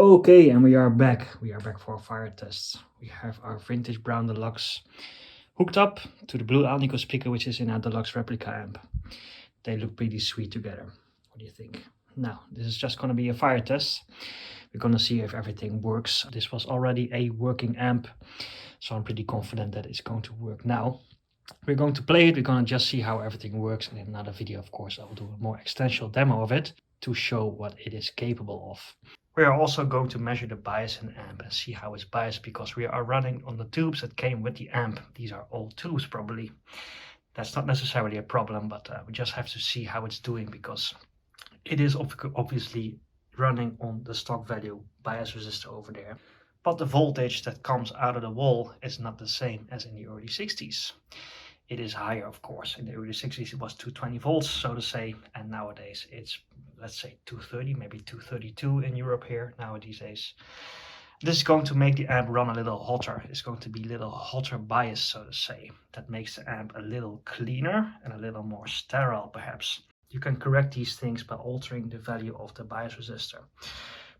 Okay, and we are back. We are back for a fire test. We have our vintage brown deluxe hooked up to the blue Alnico speaker, which is in our deluxe replica amp. They look pretty sweet together. What do you think? Now, this is just going to be a fire test. We're going to see if everything works. This was already a working amp, so I'm pretty confident that it's going to work now. We're going to play it. We're going to just see how everything works. And in another video, of course, I'll do a more extensive demo of it to show what it is capable of. We are also going to measure the bias in the amp and see how it's biased, because we are running on the tubes that came with the amp. These are old tubes probably. That's not necessarily a problem, but we just have to see how it's doing, because it is obviously running on the stock value bias resistor over there. But the voltage that comes out of the wall is not the same as in the early 60s. It is higher, of course. In the early 60s it was 220 volts, so to say, and nowadays it's, let's say, 230, maybe 232 in Europe here nowadays. This is going to make the amp run a little hotter. It's going to be a little hotter bias, so to say. That makes the amp a little cleaner and a little more sterile, perhaps. You can correct these things by altering the value of the bias resistor.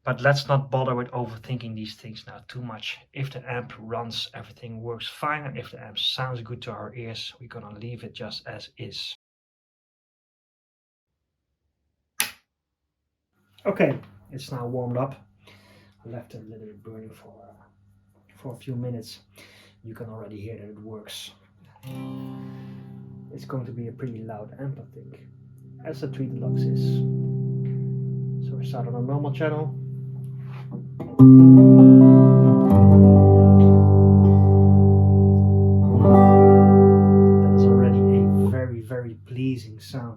But let's not bother with overthinking these things now too much. If the amp runs, everything works fine, and if the amp sounds good to our ears, we're gonna leave it just as is. Okay, it's now warmed up. I left it a little bit burning for a few minutes. You can already hear that it works. It's going to be a pretty loud amp, I think, as the 3 Deluxe is. So we start on a normal channel. That is already a very, very pleasing sound.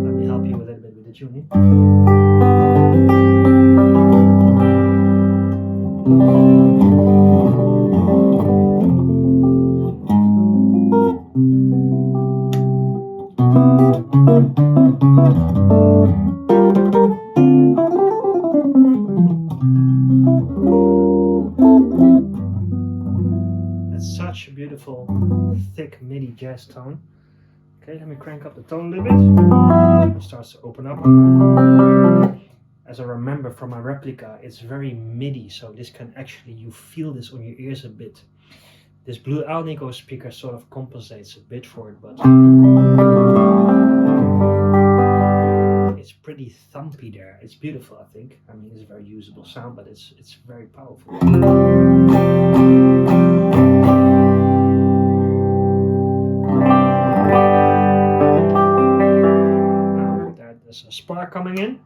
Let me help you a little bit with the tuning. That's such a beautiful, thick MIDI jazz tone. Okay, let me crank up the tone a little bit. It starts to open up. As I remember from my replica, it's very MIDI, so this can actually, you feel this on your ears a bit. This blue Alnico speaker sort of compensates a bit for it, but it's pretty thumpy there. It's beautiful, I think. I mean, it's a very usable sound, but it's very powerful. Now there's a spark coming in.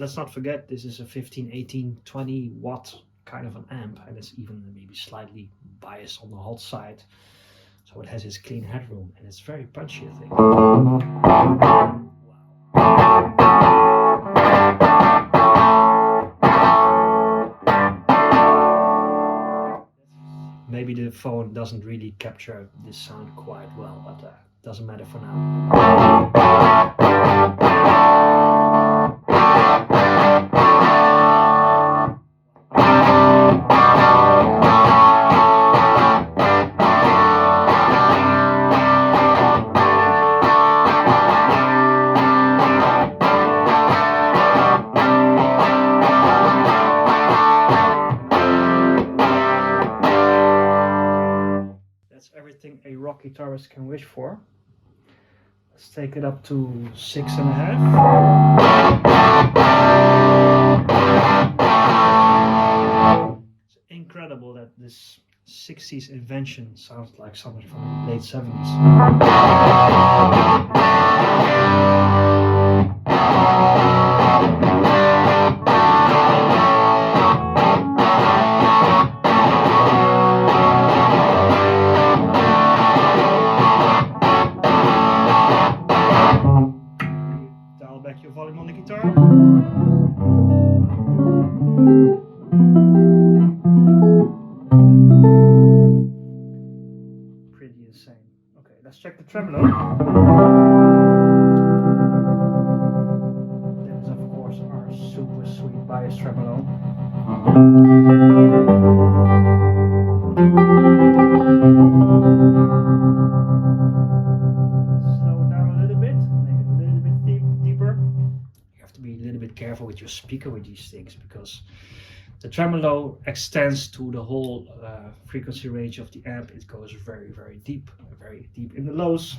Let's not forget, this is a 15, 18, 20 watt kind of an amp, and it's even maybe slightly biased on the hot side, so it has its clean headroom, and it's very punchy, I think. Wow. Maybe the phone doesn't really capture this sound quite well, but doesn't matter for now. Everything a rock guitarist can wish for. Let's take it up to 6.5. It's incredible that this 60s invention sounds like something from the late 70s. Back your volume on the guitar. Pretty insane. Okay, let's check the tremolo. careful with your speaker with these things, because the tremolo extends to the whole frequency range of the amp. It goes very deep in the lows,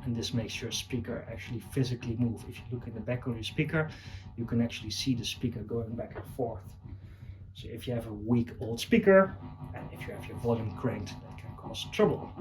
and this makes your speaker actually physically move. If you look in the back of your speaker, you can actually see the speaker going back and forth. So if you have a weak old speaker, and if you have your volume cranked, that can cause trouble.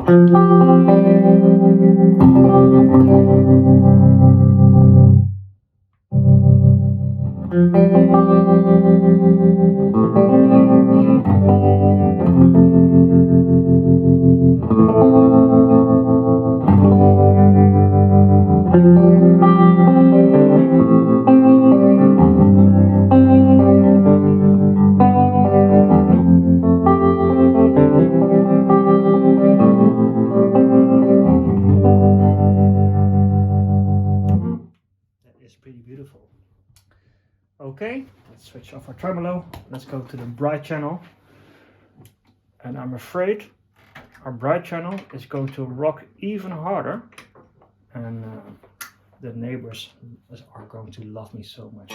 Pretty beautiful. Okay, let's switch off our tremolo. Let's go to the bright channel. And I'm afraid our bright channel is going to rock even harder. And the neighbors are going to love me so much.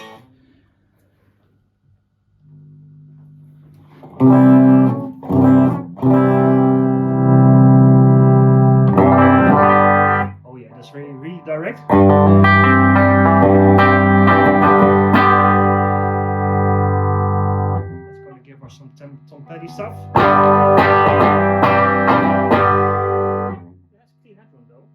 Oh yeah, that's really direct. Some Tom Petty stuff. That's clean headroom though.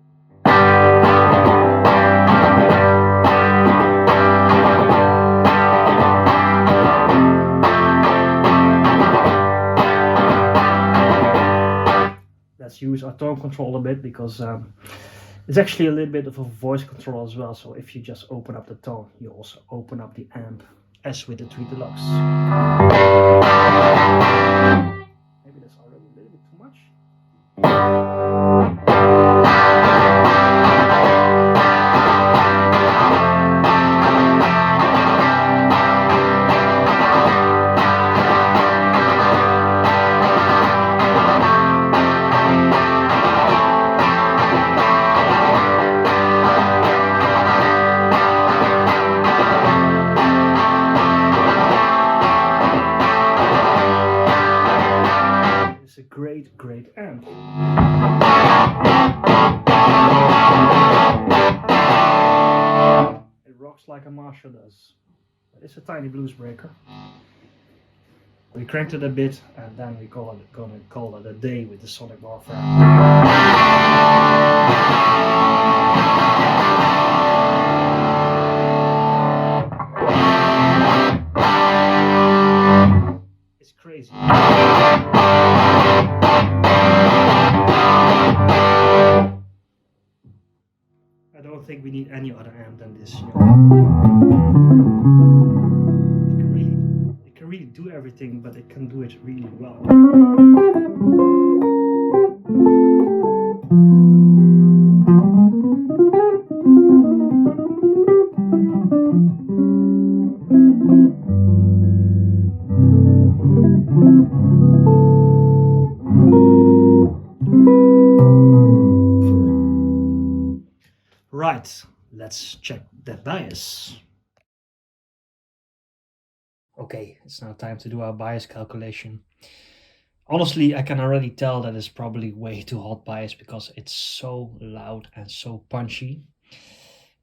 Let's use our tone control a bit, because it's actually a little bit of a voice control as well. So if you just open up the tone, you also open up the amp, as with the Tweed Deluxe. Maybe that's already a little bit too much. Great amp. It rocks like a Marshall does. It's a tiny blues breaker. We cranked it a bit, and then we're gonna call it a day with the Sonic Warfare. It's crazy. I don't think we need any other amp than this. It can really do everything, but it can do it really well. Right, let's check the bias. Okay, it's now time to do our bias calculation. Honestly, I can already tell that it's probably way too hot bias, because it's so loud and so punchy.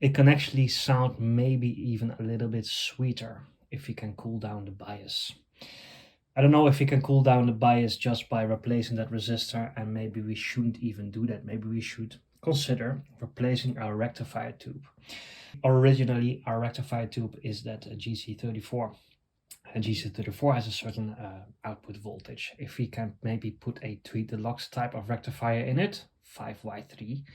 It can actually sound maybe even a little bit sweeter if you can cool down the bias. I don't know if you can cool down the bias just by replacing that resistor, and maybe we shouldn't even do that. Maybe we should consider replacing our rectifier tube. Originally, our rectifier tube is that GC34. And GC34 has a certain output voltage. If we can maybe put a Tweed Deluxe type of rectifier in it, 5Y3,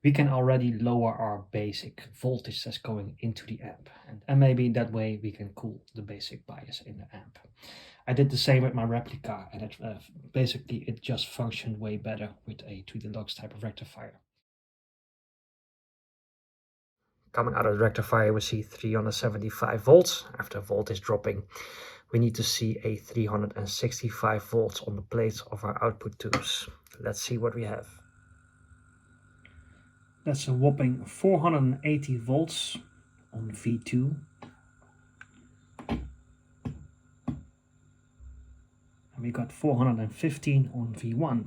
we can already lower our basic voltage that's going into the amp. And maybe that way we can cool the basic bias in the amp. I did the same with my replica, and basically it just functioned way better with a Tweed Deluxe type of rectifier. Coming out of the rectifier, we see 375 volts. After voltage dropping, we need to see a 365 volts on the plates of our output tubes. Let's see what we have. That's a whopping 480 volts on V2. we got 415 on V1.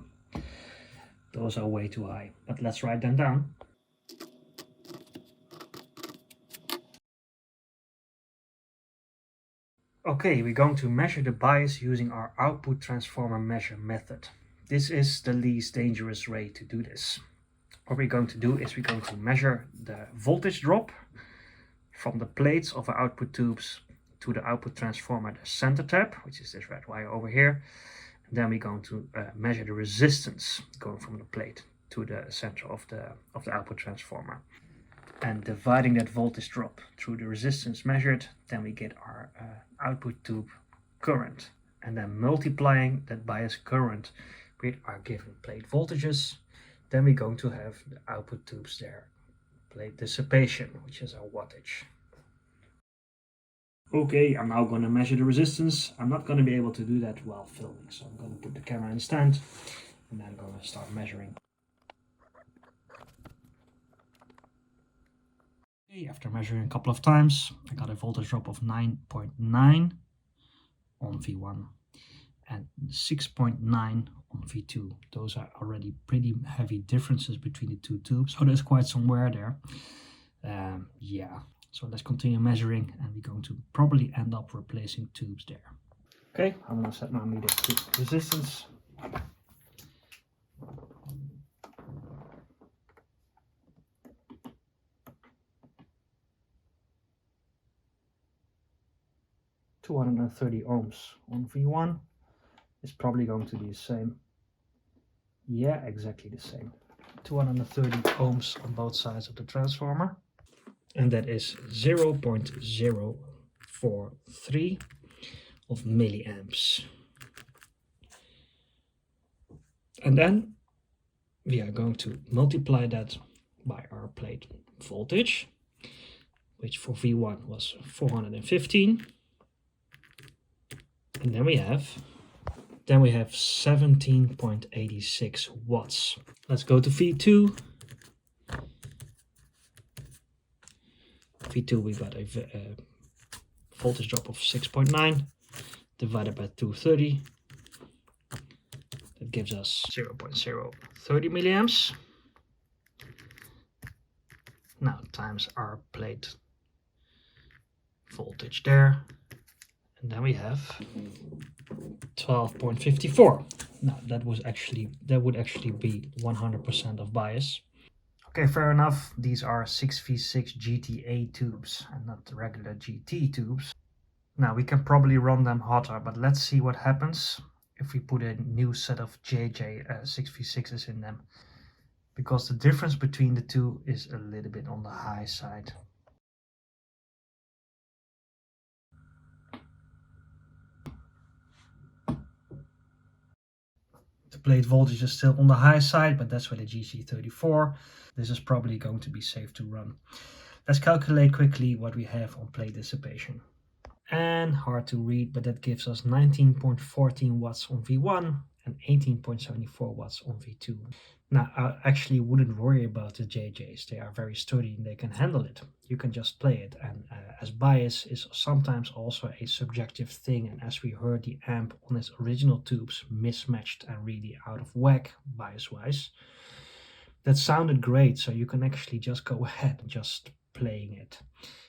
Those are way too high, but let's write them down. Okay, we're going to measure the bias using our output transformer measure method. This is the least dangerous way to do this. What we're going to do is we're going to measure the voltage drop from the plates of our output tubes to the output transformer, the center tap, which is this red wire over here. And then we're going to measure the resistance going from the plate to the center of the output transformer. And dividing that voltage drop through the resistance measured, then we get our output tube current. And then multiplying that bias current with our given plate voltages, then we're going to have the output tubes there. Plate dissipation, which is our wattage. Okay, I'm now going to measure the resistance. I'm not going to be able to do that while filming, so I'm going to put the camera in the stand and then I'm going to start measuring. Okay, after measuring a couple of times, I got a voltage drop of 9.9 on V1 and 6.9 on V2. Those are already pretty heavy differences between the two tubes, so there's quite some wear there. Yeah, so let's continue measuring and we're going to probably end up replacing tubes there. Okay, I'm going to set my meter to resistance. $230 ohms on V1 is probably going to be the same. Yeah, exactly the same. 230 ohms on both sides of the transformer. And that is 0.043 of milliamps. And then we are going to multiply that by our plate voltage, which for V1 was 415. And then we have 17.86 watts. Let's go to V2. V2 we got a voltage drop of 6.9 divided by 230. That gives us 0.030 milliamps. Now times our plate voltage there. And then we have 12.54. Now that would actually be 100% of bias. Okay, fair enough. These are 6v6 GTA tubes and not the regular GT tubes. Now we can probably run them hotter, but let's see what happens if we put a new set of JJ 6v6s in them. Because the difference between the two is a little bit on the high side. The plate voltage is still on the high side, but that's with a GC34. This is probably going to be safe to run. Let's calculate quickly what we have on plate dissipation. And hard to read, but that gives us 19.14 watts on V1 and 18.74 watts on V2. Now, I actually wouldn't worry about the JJs. They are very sturdy and they can handle it. You can just play it. And as bias is sometimes also a subjective thing. And as we heard, the amp on its original tubes mismatched and really out of whack bias-wise. That sounded great, so you can actually just go ahead and just playing it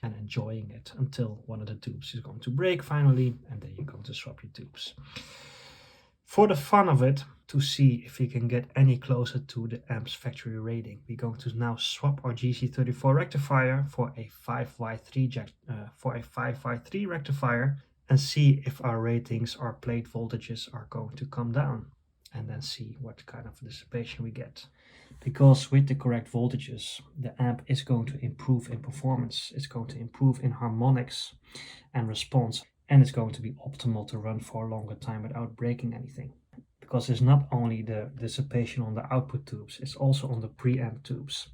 and enjoying it until one of the tubes is going to break finally, and then you're going to swap your tubes. For the fun of it, to see if we can get any closer to the amp's factory rating, we're going to now swap our GC34 rectifier for a 5Y3 rectifier and see if our ratings, our plate voltages are going to come down, and then see what kind of dissipation we get. Because with the correct voltages, the amp is going to improve in performance, it's going to improve in harmonics and response, and it's going to be optimal to run for a longer time without breaking anything. Because it's not only the dissipation on the output tubes, it's also on the preamp tubes.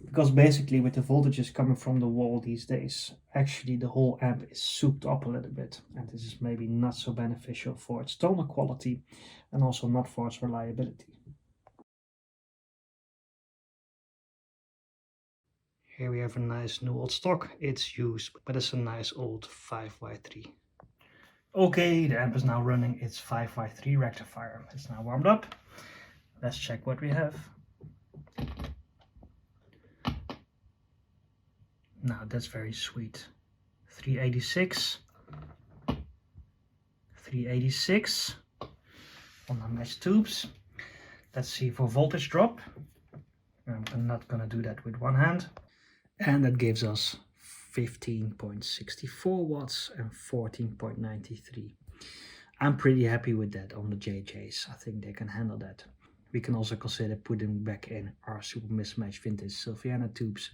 Because basically with the voltages coming from the wall these days, actually the whole amp is souped up a little bit, and this is maybe not so beneficial for its tonal quality and also not for its reliability. Here we have a nice new old stock. It's used, but it's a nice old 5Y3. Okay, the amp is now running its 5x3 rectifier. It's now warmed up. Let's check what we have. Now that's very sweet. 386. 386 on our matched tubes. Let's see for voltage drop. I'm not gonna do that with one hand. And that gives us 15.64 watts and 14.93. I'm pretty happy with that on the JJs. I think they can handle that. We can also consider putting back in our super mismatched vintage Sylviana tubes.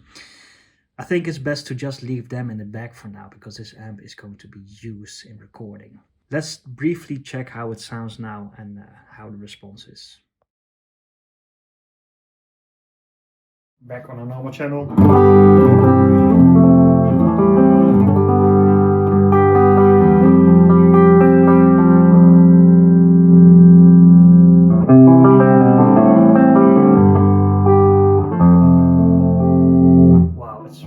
I think it's best to just leave them in the bag for now because this amp is going to be used in recording. Let's briefly check how it sounds now and how the response is. Back on a normal channel. Wow, it's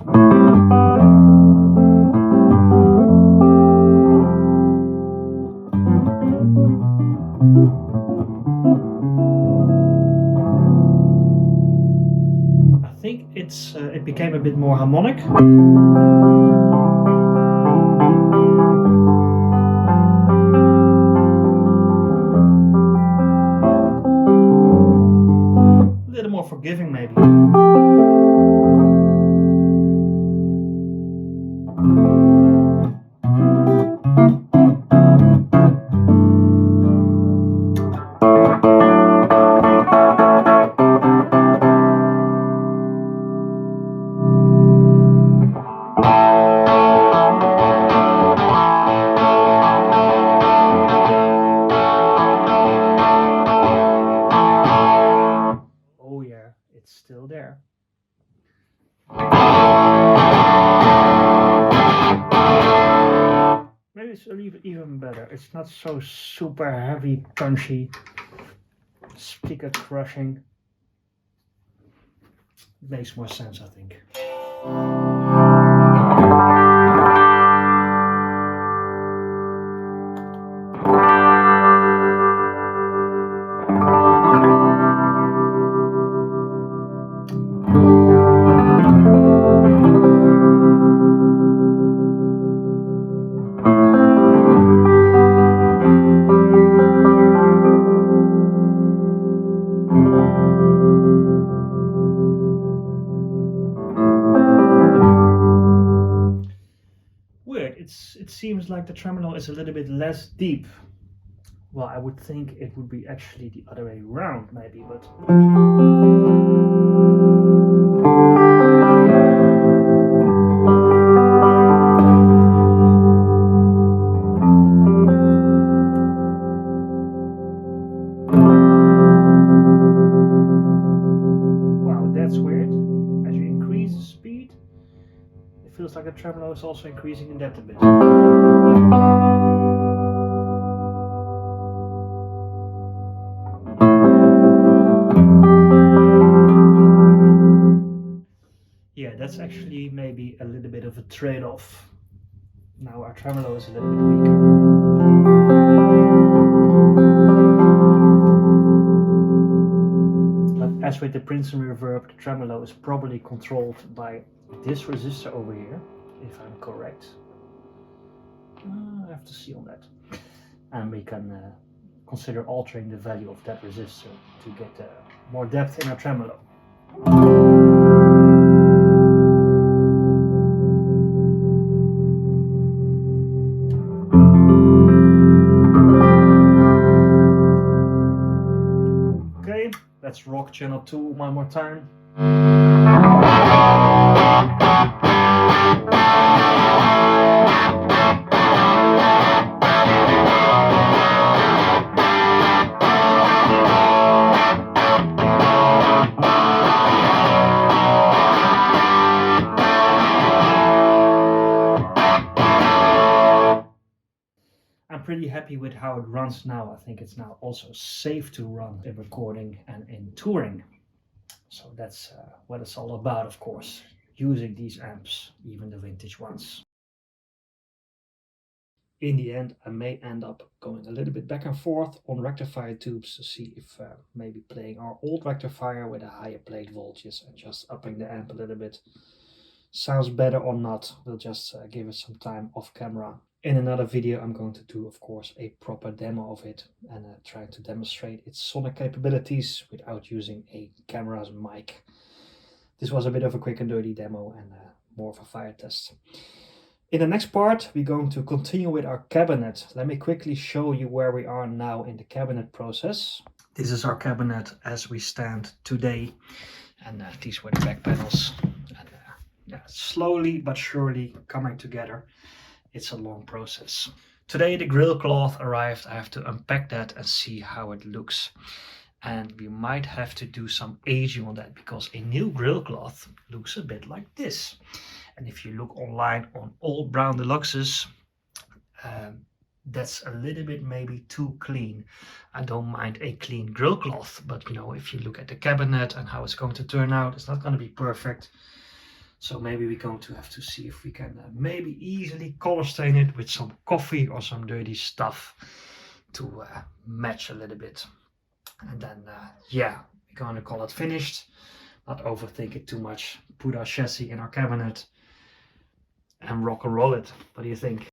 I think it became a bit more harmonic. A little more forgiving maybe. Oh yeah, it's still there. Maybe it's even better. It's not so super heavy, punchy, speaker crushing. It makes more sense, I think. Weird, it seems like the tremolo is a little bit less deep. Well, I would think it would be actually the other way around, maybe, but... Wow, that's weird. As you increase the speed, it feels like the tremolo is also increasing in depth a bit. Yeah, that's actually maybe a little bit of a trade-off. Now our tremolo is a little bit weaker. But as with the Princeton reverb, the tremolo is probably controlled by this resistor over here, if I'm correct. I have to see on that. And we can consider altering the value of that resistor to get more depth in our tremolo. Okay, let's rock channel 2 one more time. I'm pretty happy with how it runs now. I think it's now also safe to run in recording and in touring. So that's what it's all about, of course, using these amps, even the vintage ones. in the end, I may end up going a little bit back and forth on rectifier tubes to see if maybe playing our old rectifier with a higher plate voltages and just upping the amp a little bit sounds better or not. We'll just give it some time off camera. In another video, I'm going to do, of course, a proper demo of it and try to demonstrate its sonic capabilities without using a camera's mic. This was a bit of a quick and dirty demo and more of a fire test. In the next part, we're going to continue with our cabinet. Let me quickly show you where we are now in the cabinet process. This is our cabinet as we stand today. And these were the back panels. And yeah, slowly but surely coming together. It's a long process. Today the grill cloth arrived. I have to unpack that and see how it looks. And we might have to do some aging on that because a new grill cloth looks a bit like this. And if you look online on old Brown Deluxes, that's a little bit maybe too clean. I don't mind a clean grill cloth, but you know, if you look at the cabinet and how it's going to turn out, it's not going to be perfect. So maybe we're going to have to see if we can maybe easily color stain it with some coffee or some dirty stuff to match a little bit. And then, yeah, we're going to call it finished. Not overthink it too much. Put our chassis in our cabinet and rock and roll it. What do you think?